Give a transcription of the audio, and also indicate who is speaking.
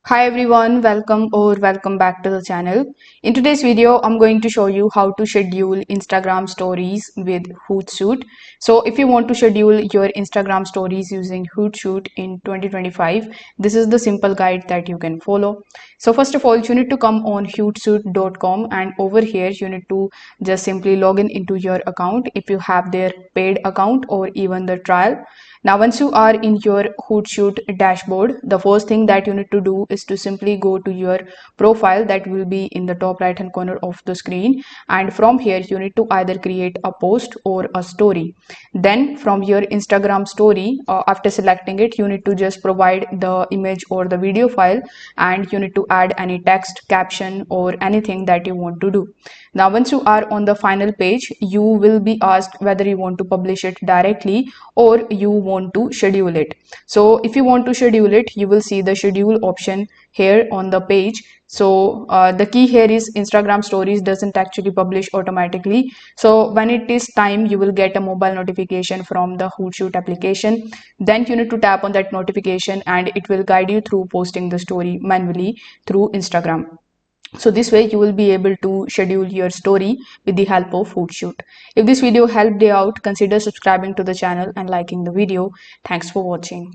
Speaker 1: Hi everyone, welcome back to the channel. In today's video, I'm going to show you how to schedule Instagram stories with Hootsuite. So if you want to schedule your Instagram stories using Hootsuite in 2025, this is the simple guide that you can follow. So first of all, you need to come on hootsuite.com, and over here you need to just simply log in into your account if you have their paid account or even the trial. Now, once you are in your Hootsuite dashboard, the first thing that you need to do is to simply go to your profile that will be in the top right hand corner of the screen. And from here, you need to either create a post or a story. Then from your Instagram story, after selecting it, you need to just provide the image or the video file, and you need to add any text, caption, or anything that you want to do. Now, once you are on the final page, you will be asked whether you want to publish it directly or you want to schedule it. So if you want to schedule it, you will see the schedule option here on the page. So the key here is Instagram stories doesn't actually publish automatically. So when it is time, you will get a mobile notification from the Hootsuite application. Then you need to tap on that notification and it will guide you through posting the story manually through Instagram. So this way you will be able to schedule your story with the help of Hootsuite. If this video helped you out, consider subscribing to the channel and liking the video. Thanks for watching.